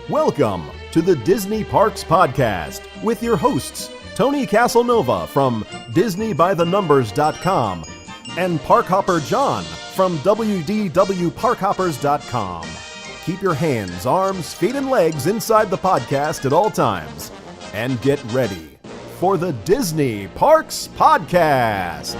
Welcome to the Disney Parks Podcast with your hosts, Tony Casanova from DisneyByTheNumbers.com and Parkhopper John from WDWParkhoppers.com. Keep your hands, arms, feet, and legs inside the podcast at all times. And get ready for the Disney Parks Podcast.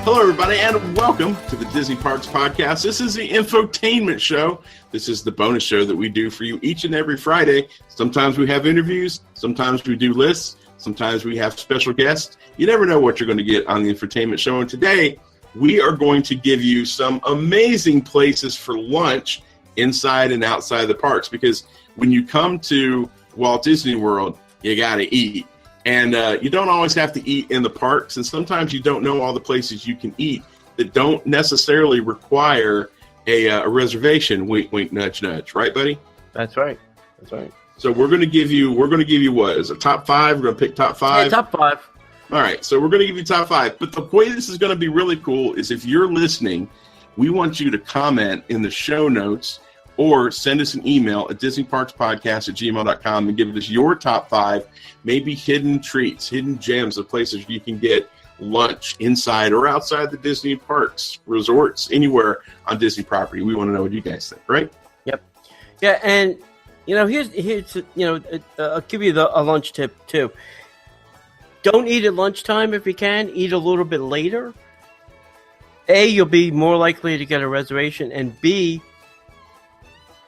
Hello, everybody, and welcome to the Disney Parks Podcast. This is the Infotainment show. This is the bonus show that we do for you each and every Friday. Sometimes we have interviews. Sometimes we do lists. Sometimes we have special guests. You never know what you're going to get on the Infotainment show. And today, we are going to give you some amazing places for lunch inside and outside the parks. Because when you come to Walt Disney World, you got to eat. And you don't always have to eat in the parks, and sometimes you don't know all the places you can eat that don't necessarily require a reservation. Wink, wink, nudge, nudge. Right, buddy? That's right. That's right. So we're going to give you what is it? Top five? We're going to pick top five. Yeah, top five. All right. So we're going to give you top five. But the way this is going to be really cool is if you're listening, we want you to comment in the show notes or send us an email at DisneyParksPodcast@gmail.com and give us your top five, maybe hidden treats, hidden gems of places you can get lunch inside or outside the Disney parks, resorts, anywhere on Disney property. We want to know what you guys think, right? Yep. Yeah, and here's I'll give you a lunch tip too. Don't eat at lunchtime if you can. Eat a little bit later. A, you'll be more likely to get a reservation, and B,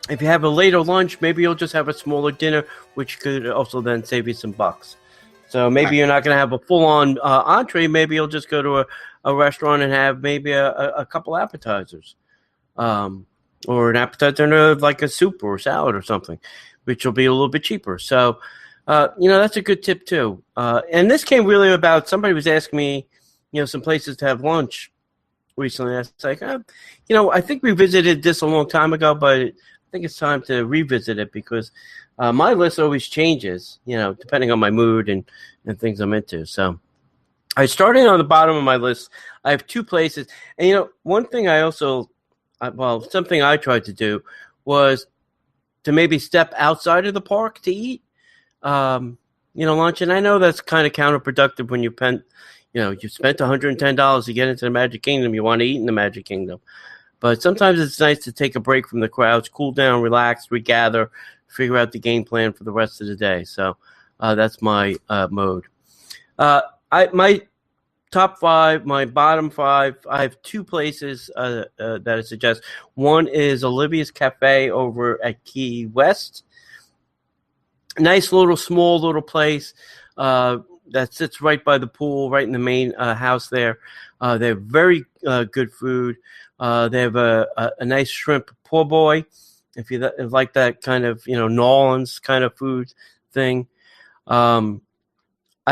if you have a later lunch, maybe you'll just have a smaller dinner, which could also then save you some bucks. So maybe you're not going to have a full-on entree. Maybe you'll just go to a restaurant and have maybe a couple appetizers, or an appetizer and like a soup or a salad or something, which will be a little bit cheaper. So, that's a good tip too. And this came really about somebody was asking me, some places to have lunch recently. I was like, I think we visited this a long time ago, but I think it's time to revisit it because my list always changes, depending on my mood and things I'm into. So I started on the bottom of my list. I have two places. And, one thing something I tried to do was to maybe step outside of the park to eat, lunch. And I know that's kind of counterproductive when you spent $110 to get into the Magic Kingdom. You want to eat in the Magic Kingdom. But sometimes it's nice to take a break from the crowds, cool down, relax, regather, figure out the game plan for the rest of the day. So that's my mode. My top five, my bottom five, I have two places that I suggest. One is Olivia's Cafe over at Key West. Nice small little place that sits right by the pool, right in the main house there. They have very good food. They have a nice shrimp po' boy, if you like that kind of, New Orleans kind of food thing. I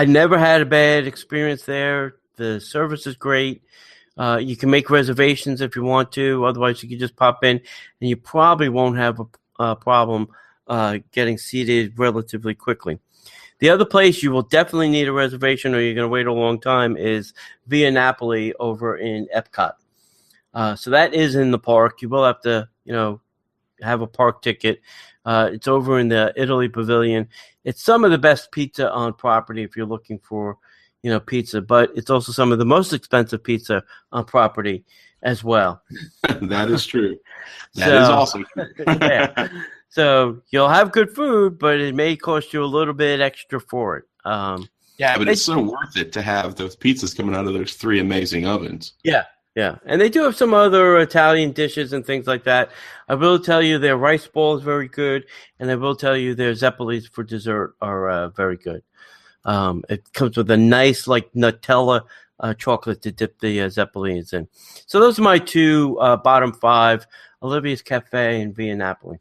never had a bad experience there. The service is great. You can make reservations if you want to. Otherwise, you can just pop in, and you probably won't have a problem getting seated relatively quickly. The other place you will definitely need a reservation or you're going to wait a long time is Via Napoli over in Epcot. So that is in the park. You will have to, have a park ticket. It's over in the Italy Pavilion. It's some of the best pizza on property if you're looking for, pizza, but it's also some of the most expensive pizza on property as well. That is true. That is also true. Yeah. So you'll have good food, but it may cost you a little bit extra for it. Yeah, but it's so worth it to have those pizzas coming out of those three amazing ovens. Yeah. Yeah, and they do have some other Italian dishes and things like that. I will tell you their rice ball is very good, and I will tell you their zeppelis for dessert are very good. It comes with a nice, Nutella chocolate to dip the zeppelins in. So those are my two bottom five, Olivia's Cafe and Via Napoli.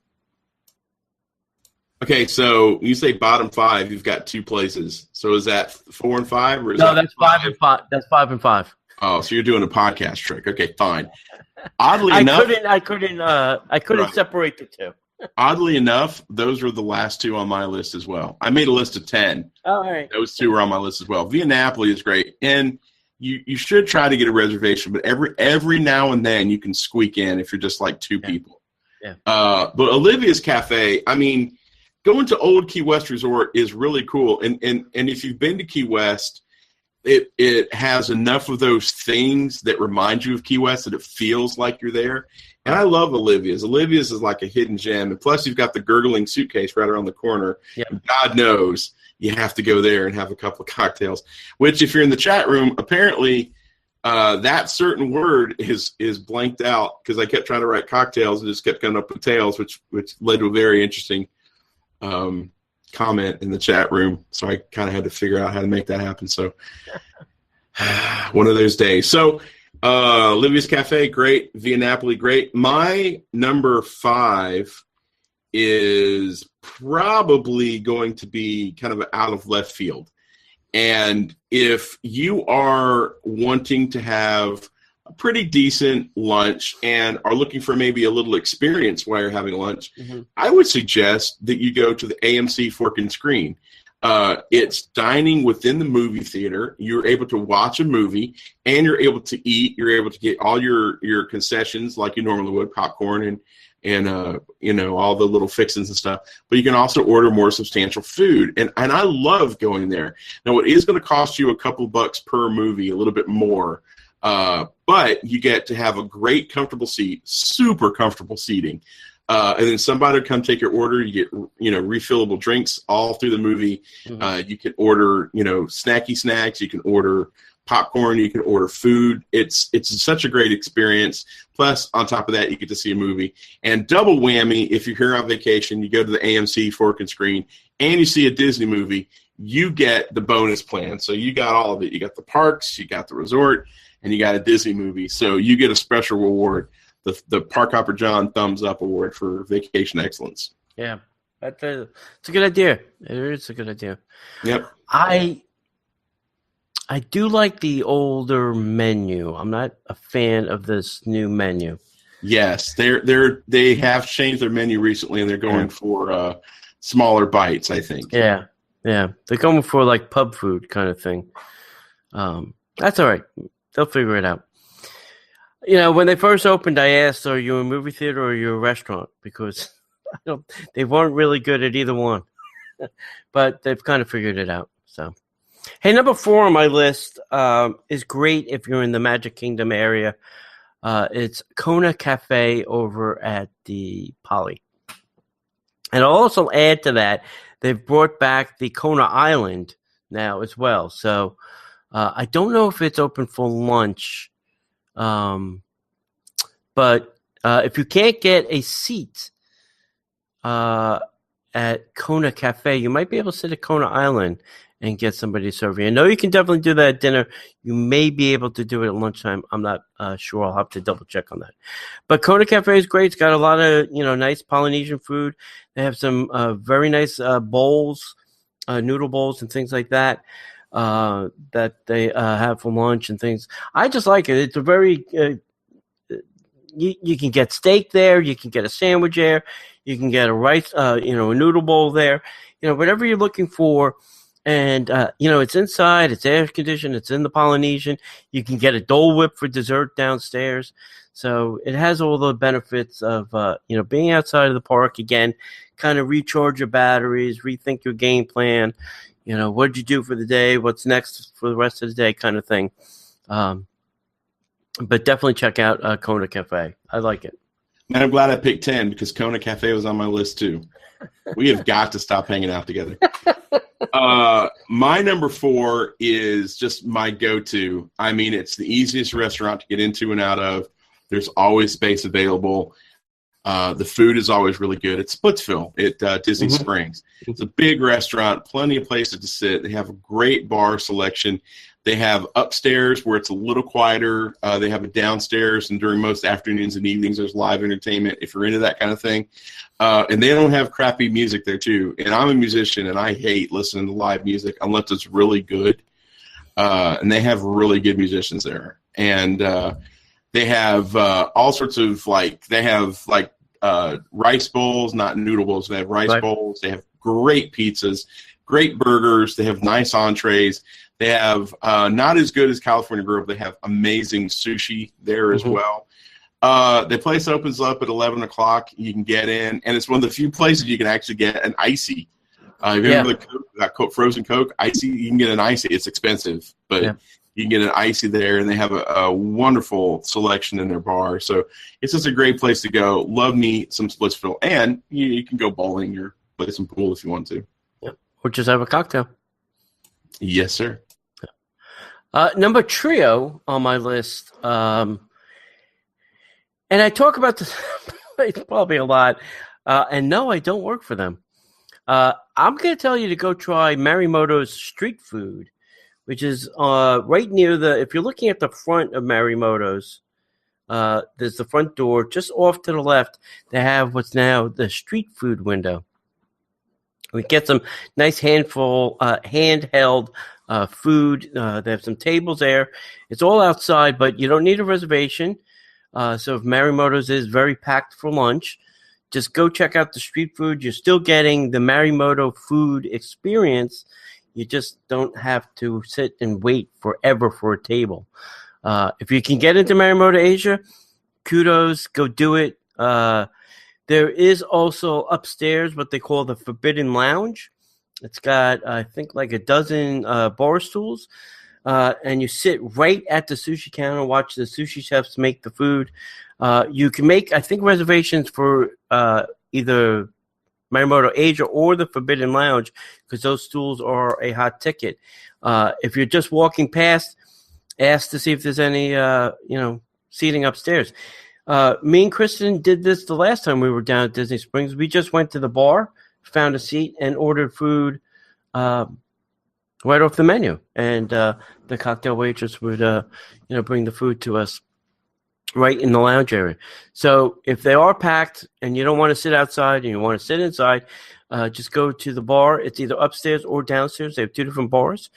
Okay, so you say bottom 5, you've got 2 places. So is that 4 and 5, or is No, that that's 5 and 5. That's 5 and 5. Oh, so you're doing a podcast trick. Okay, fine. Oddly I enough, couldn't Right. separate the two. Oddly enough, those were the last 2 on my list as well. I made a list of 10. All right. Those 2 were on my list as well. Via Napoli is great, and you should try to get a reservation. But every now and then you can squeak in if you're just like 2 people. Yeah. But Olivia's Cafe, I mean, going to Old Key West Resort is really cool. And if you've been to Key West, it has enough of those things that remind you of Key West that it feels like you're there. And I love Olivia's. Olivia's is like a hidden gem. And plus, you've got the gurgling suitcase right around the corner. Yep. God knows you have to go there and have a couple of cocktails, which if you're in the chat room, apparently that certain word is blanked out because I kept trying to write cocktails and just kept coming up with tails, which led to a very interesting comment in the chat room. So I kind of had to figure out how to make that happen. So one of those days. So Olivia's Cafe, great. Via Napoli, great. My number 5 is probably going to be kind of out of left field. And if you are wanting to have a pretty decent lunch and are looking for maybe a little experience while you're having lunch, I would suggest that you go to the AMC Fork and Screen. It's dining within the movie theater. You're able to watch a movie and you're able to eat. You're able to get all your concessions like you normally would, popcorn and all the little fixings and stuff. But you can also order more substantial food. And I love going there. Now, it is going to cost you a couple bucks per movie, a little bit more. But you get to have a great, comfortable seat, super comfortable seating. And then somebody will come take your order. You get, refillable drinks all through the movie. You can order, snacky snacks. You can order popcorn. You can order food. It's such a great experience. Plus, on top of that, you get to see a movie. And double whammy, if you're here on vacation, you go to the AMC Fork and Screen, and you see a Disney movie, you get the bonus plan. So you got all of it. You got the parks, you got the resort, and you got a Disney movie. So you get a special reward, the Parkhopper John Thumbs Up Award for Vacation Excellence. Yeah, it's a good idea. It is a good idea. Yep. I do like the older menu. I'm not a fan of this new menu. Yes, they have changed their menu recently, and they're going for smaller bites, I think. Yeah. They're going for like pub food kind of thing. That's all right. They'll figure it out. When they first opened, I asked, "Are you a movie theater or are you a restaurant?" Because they weren't really good at either one. But they've kind of figured it out. So, hey, number 4 on my list is great if you're in the Magic Kingdom area. It's Kona Cafe over at the Poly. And I'll also add to that, they've brought back the Kona Island now as well. So I don't know if it's open for lunch. But if you can't get a seat at Kona Cafe, you might be able to sit at Kona Island and get somebody to serve you. I know you can definitely do that at dinner. You may be able to do it at lunchtime. I'm not sure. I'll have to double check on that. But Kona Cafe is great. It's got a lot of nice Polynesian food. They have some very nice bowls, noodle bowls, and things like that. That they have for lunch and things. I just like it. It's a very you can get steak there. You can get a sandwich there. You can get a rice, a noodle bowl there. Whatever you're looking for. And, it's inside. It's air conditioned. It's in the Polynesian. You can get a Dole Whip for dessert downstairs. So it has all the benefits of, being outside of the park. Again, kind of recharge your batteries, rethink your game plan. What did you do for the day? What's next for the rest of the day kind of thing. But definitely check out Kona Cafe. I like it. Man, I'm glad I picked 10 because Kona Cafe was on my list too. We have got to stop hanging out together. My number 4 is just my go-to. I mean, it's the easiest restaurant to get into and out of. There's always space available. The food is always really good. It's Splitsville at Disney Springs. It's a big restaurant, plenty of places to sit. They have a great bar selection. They have upstairs where it's a little quieter. They have a downstairs, and during most afternoons and evenings, there's live entertainment if you're into that kind of thing. And they don't have crappy music there, too. And I'm a musician, and I hate listening to live music unless it's really good. And they have really good musicians there. And they have all sorts of, rice bowls, not noodle bowls. They have rice bowls. They have great pizzas, great burgers. They have nice entrees. They have not as good as California Grill. They have amazing sushi there as well. The place opens up at 11 o'clock. You can get in, and it's one of the few places you can actually get an icy. If you remember that frozen Coke, icy, you can get an icy. It's expensive, but you can get an icy there, and they have a wonderful selection in their bar. So it's just a great place to go. Love me some Splitsville, and you can go bowling or play some pool if you want to. Or just have a cocktail. Yes, sir. Number trio on my list, and I talk about this probably a lot, and no, I don't work for them. I'm going to tell you to go try Marimoto's Street Food, which is right near if you're looking at the front of Marimoto's, there's the front door. Just off to the left, they have what's now the street food window. We get some nice handheld food. They have some tables there. It's all outside, but you don't need a reservation. So if Marimoto's is very packed for lunch, just go check out the street food. You're still getting the Marimoto food experience. You just don't have to sit and wait forever for a table. If you can get into Marimoto Asia, kudos, go do it. There is also upstairs what they call the Forbidden Lounge. It's got, I think, like a dozen bar stools. And you sit right at the sushi counter, watch the sushi chefs make the food. You can make, I think, reservations for either Marimoto Asia or the Forbidden Lounge because those stools are a hot ticket. If you're just walking past, ask to see if there's any, seating upstairs. Me and Kristen did this the last time we were down at Disney Springs. We just went to the bar, found a seat, and ordered food right off the menu. And the cocktail waitress would, bring the food to us right in the lounge area. So if they are packed and you don't want to sit outside and you want to sit inside, just go to the bar. It's either upstairs or downstairs. They have two different bars,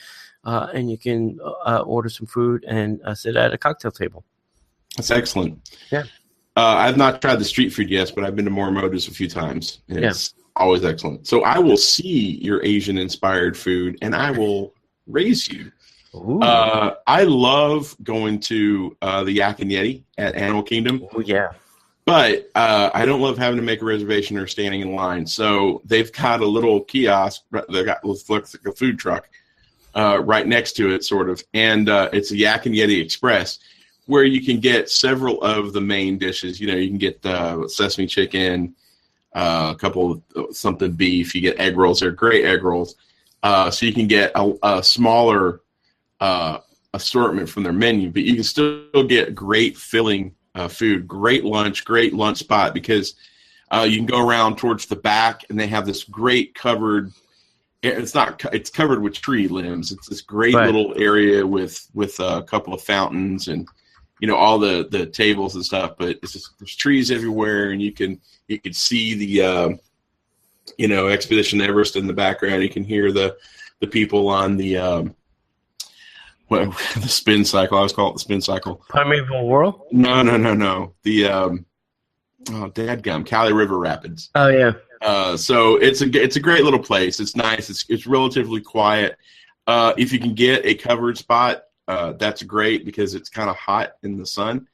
and you can order some food and sit at a cocktail table. That's excellent. Yeah. I've not tried the street food yet, but I've been to Morimoto's a few times. And it's always excellent. So I will see your Asian-inspired food, and I will raise you. I love going to the Yak and Yeti at Animal Kingdom. Oh, yeah. But I don't love having to make a reservation or standing in line. So they've got a little kiosk. They've got a food truck right next to it, sort of. And it's a Yak and Yeti Express, where you can get several of the main dishes. You can get sesame chicken, a couple of something beef. You get egg rolls. They're great egg rolls. So you can get a smaller assortment from their menu, but you can still get great filling food, great lunch spot, because you can go around towards the back, and they have this great covered. It's covered with tree limbs. It's this great little area with a couple of fountains and all the tables and stuff. But it's just there's trees everywhere, and you can see the Expedition Everest in the background. You can hear the people on the spin cycle. I always call it the spin cycle. Primeval World? No. The dadgum, Cali River Rapids. Oh yeah. So it's a great little place. It's nice. It's relatively quiet. If you can get a covered spot, that's great because it's kind of hot in the sun.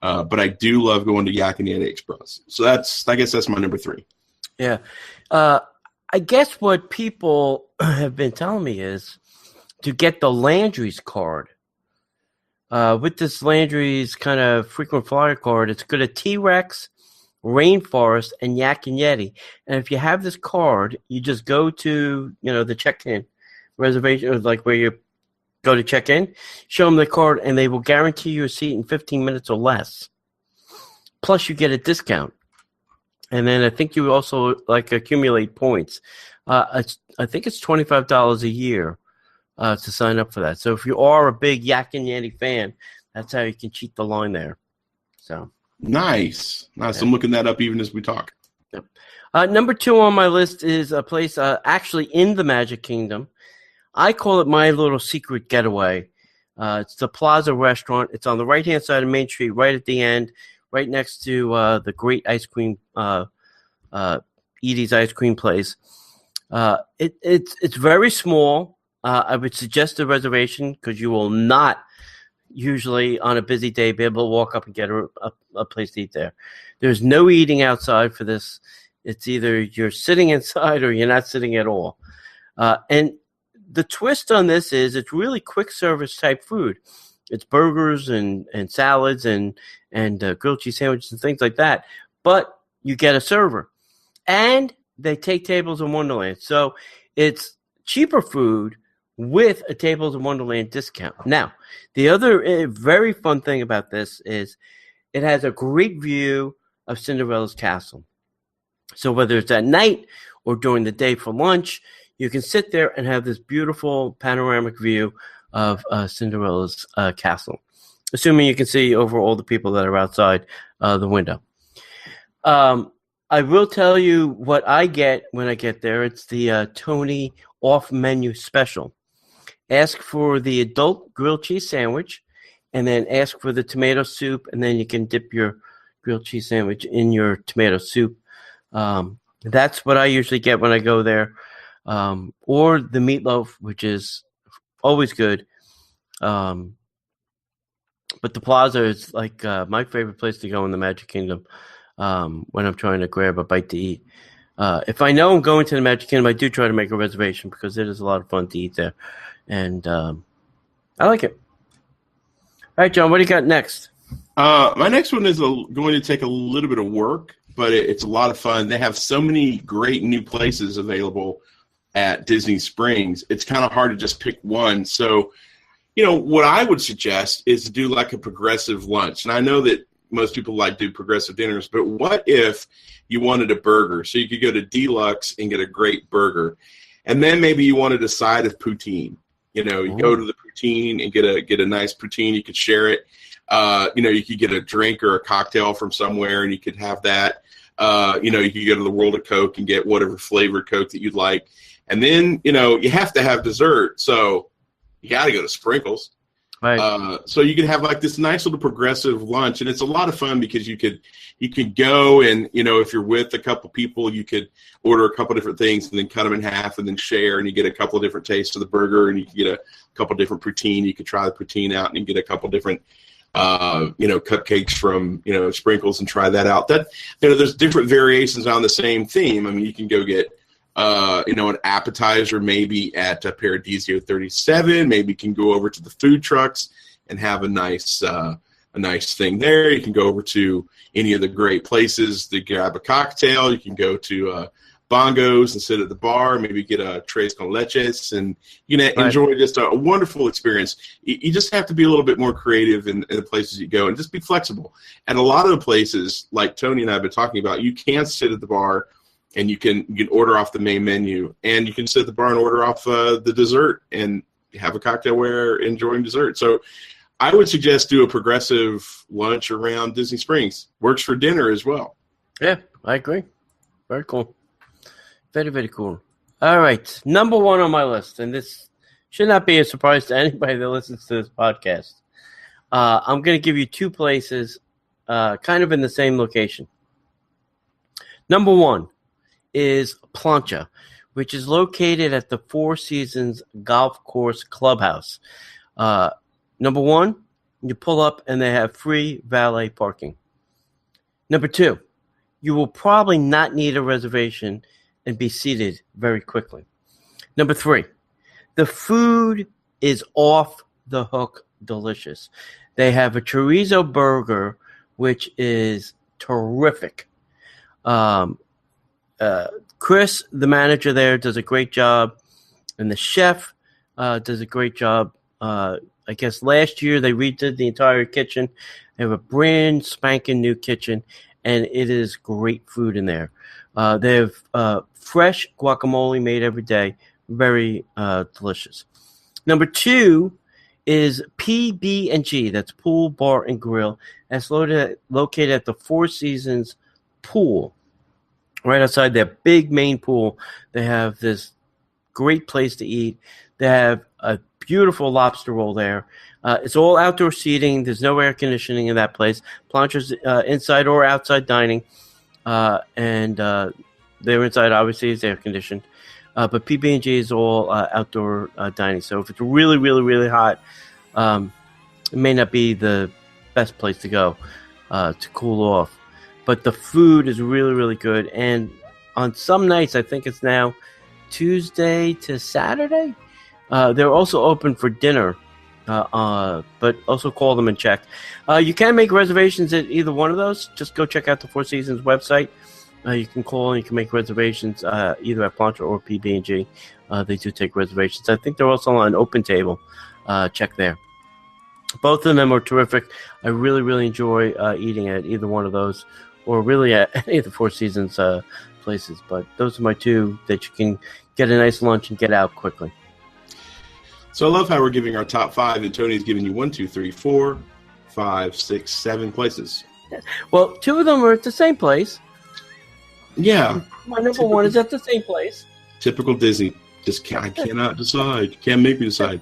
But I do love going to Yak and Yeti Express. So I guess that's my number 3. Yeah. I guess what people have been telling me is to get the Landry's card. With this Landry's kind of frequent flyer card, it's good at T-Rex, Rainforest, and Yak and Yeti. And if you have this card, you just go to, the check-in reservation, like where you go to check in, show them the card, and they will guarantee you a seat in 15 minutes or less. Plus, you get a discount. And then I think you also accumulate points. I think it's $25 a year to sign up for that. So if you are a big Yak and Yeti fan, that's how you can cheat the line there. So Nice. Yeah. I'm looking that up even as we talk. Yep. Number 2 on my list is a place actually in the Magic Kingdom. I call it my little secret getaway. It's the Plaza Restaurant. It's on the right-hand side of Main Street, right at the end, right next to the great ice cream, Edie's Ice Cream Place. It's very small. I would suggest a reservation because you will not usually on a busy day be able to walk up and get a place to eat there. There's no eating outside for this. It's either you're sitting inside or you're not sitting at all. And the twist on this is it's really quick service type food. It's burgers and salads and grilled cheese sandwiches and things like that. But you get a server. And they take Tables in Wonderland. So it's cheaper food with a Tables in Wonderland discount. Now, the other very fun thing about this is it has a great view of Cinderella's castle. So whether it's at night or during the day for lunch, you can sit there and have this beautiful panoramic view of Cinderella's castle, assuming you can see over all the people that are outside the window. I will tell you what I get when I get there. It's the Tony off-menu special. Ask for the adult grilled cheese sandwich, and then ask for the tomato soup, and then you can dip your grilled cheese sandwich in your tomato soup. That's what I usually get when I go there. Or the meatloaf, which is always good. But the Plaza is like my favorite place to go in the Magic Kingdom when I'm trying to grab a bite to eat. If I know I'm going to the Magic Kingdom, I do try to make a reservation because it is a lot of fun to eat there. And I like it. All right, John, what do you got next? My next one is going to take a little bit of work, but it's a lot of fun. They have so many great new places available at Disney Springs. It's kind of hard to just pick one. So, what I would suggest is to do like a progressive lunch. And I know that most people like to do progressive dinners, but what if you wanted a burger? So you could go to Deluxe and get a great burger. And then maybe you wanted a side of poutine. You go to the poutine and get a nice poutine. You could share it. You could get a drink or a cocktail from somewhere and you could have that. You could go to the World of Coke and get whatever flavored Coke that you'd like. And then, you have to have dessert. So you got to go to Sprinkles. Right. So you could have like this nice little progressive lunch. And it's a lot of fun because you could go and, if you're with a couple people, you could order a couple different things and then cut them in half and then share. And you get a couple different tastes of the burger and you can get a couple different poutine. You could try the poutine out and you get a couple different cupcakes from, Sprinkles and try that out. That, there's different variations on the same theme. I mean, you can go get, an appetizer maybe at Paradiso 37. Maybe you can go over to the food trucks and have a nice thing there. You can go over to any of the great places to grab a cocktail. You can go to Bongos and sit at the bar, maybe get a tres con leches and, enjoy just a wonderful experience. You just have to be a little bit more creative in the places you go and just be flexible. And a lot of the places, like Tony and I have been talking about, you can sit at the bar and you can order off the main menu, and you can sit at the bar and order off the dessert and have a cocktail while enjoying dessert. So I would suggest do a progressive lunch around Disney Springs. Works for dinner as well. Yeah, I agree. Very cool. Very, very cool. All right. Number 1 on my list, and this should not be a surprise to anybody that listens to this podcast. I'm going to give you 2 places kind of in the same location. Number 1 is Plancha, which is located at the Four Seasons Golf Course Clubhouse. Number 1, you pull up and they have free valet parking. Number 2, you will probably not need a reservation and be seated very quickly. Number 3, the food is off the hook delicious. They have a chorizo burger, which is terrific. Chris, the manager there, does a great job, and the chef does a great job. I guess last year they redid the entire kitchen. They have a brand spanking new kitchen, and it is great food in there. They have fresh guacamole made every day, very delicious. Number 2 is PB&G. That's Pool, Bar, and Grill. That's located at the Four Seasons pool. Right outside their big main pool, they have this great place to eat. They have a beautiful lobster roll there. It's all outdoor seating. There's no air conditioning in that place. Plancha's inside or outside dining. And they're inside, obviously, is air conditioned. But PB&J is all outdoor dining. So if it's really, really, really hot, it may not be the best place to go to cool off. But the food is really, really good. And on some nights, I think it's now Tuesday to Saturday, they're also open for dinner. But also call them and check. You can make reservations at either one of those. Just go check out the Four Seasons website. You can call and you can make reservations either at Plancha or PB&G. They do take reservations. I think they're also on Open Table. Check there. Both of them are terrific. I really, really enjoy eating at either one of those, or really at any of the Four Seasons places. But those are my two that you can get a nice lunch and get out quickly. So I love how we're giving our top 5, and Tony's giving you 1, 2, 3, 4, 5, 6, 7 places. Well, 2 of them are at the same place. Yeah. My number 1 is at the same place. Typical Disney. I cannot decide. Can't make me decide.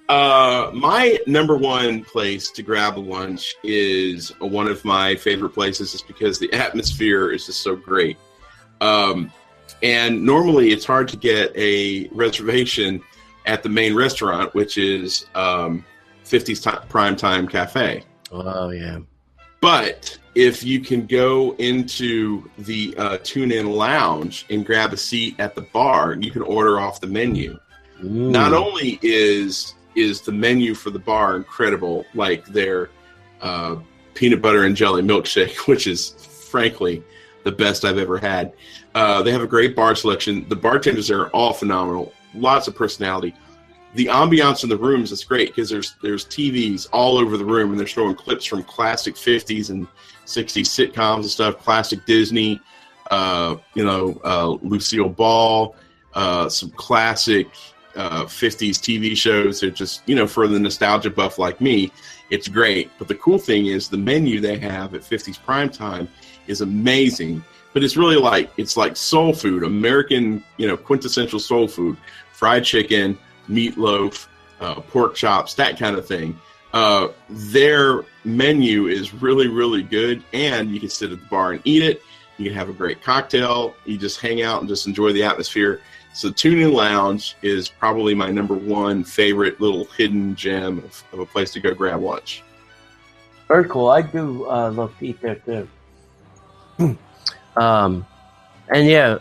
My number 1 place to grab a lunch is one of my favorite places, just because the atmosphere is just so great. And normally it's hard to get a reservation at the main restaurant, which is 50's Primetime Cafe. Oh, yeah. But if you can go into the tune-in lounge and grab a seat at the bar, you can order off the menu. Ooh. Not only is the menu for the bar incredible, like their peanut butter and jelly milkshake, which is frankly the best I've ever had. They have a great bar selection. The bartenders there are all phenomenal. Lots of personality. The ambiance in the rooms is great because there's TVs all over the room, and they're showing clips from classic 50s and 60s sitcoms and stuff, classic Disney, Lucille Ball, some classic 50s TV shows. They're just, for the nostalgia buff like me, it's great. But the cool thing is the menu they have at 50s Primetime is amazing. But it's really like soul food, American, quintessential soul food, fried chicken, meatloaf, pork chops, that kind of thing. Their menu is really, really good, and you can sit at the bar and eat it. You can have a great cocktail. You just hang out and just enjoy the atmosphere. So Tune-In Lounge is probably my number 1 favorite little hidden gem of a place to go grab lunch. Very cool. I do love to eat there too. And yeah,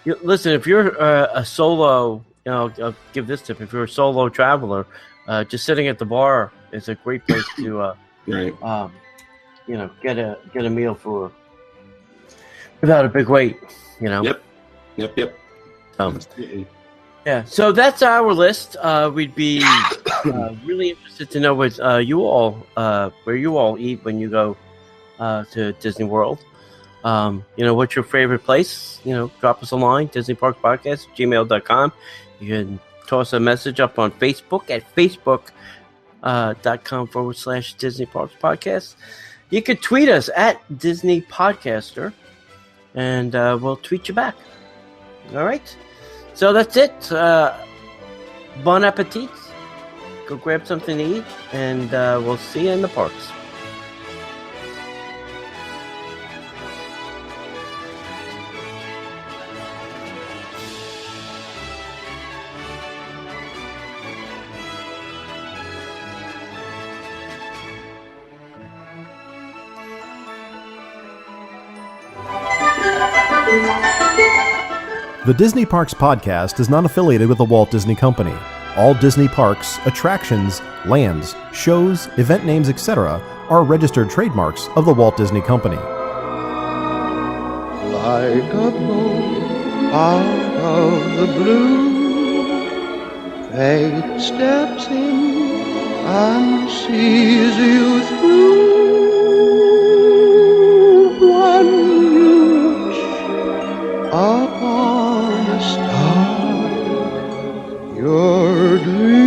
listen, if you're a solo, I'll give this tip. If you're a solo traveler, just sitting at the bar is a great place to, right. Get a meal without a big wait. Yep. Yeah. So that's our list. We'd be really interested to know what where you all eat when you go to Disney World. What's your favorite place? Drop us a line, DisneyParksPodcast@gmail.com. You can toss a message up on Facebook at facebook.com/Disney Parks Podcast. You can tweet us at Disney Podcaster, and we'll tweet you back. All right. So that's it. Bon appetit. Go grab something to eat, and we'll see you in the parks. The Disney Parks Podcast is not affiliated with the Walt Disney Company. All Disney parks, attractions, lands, shows, event names, etc. are registered trademarks of the Walt Disney Company. Like a bolt out of the blue, fate steps in and sees you through. When you wish upon a star, your dreams.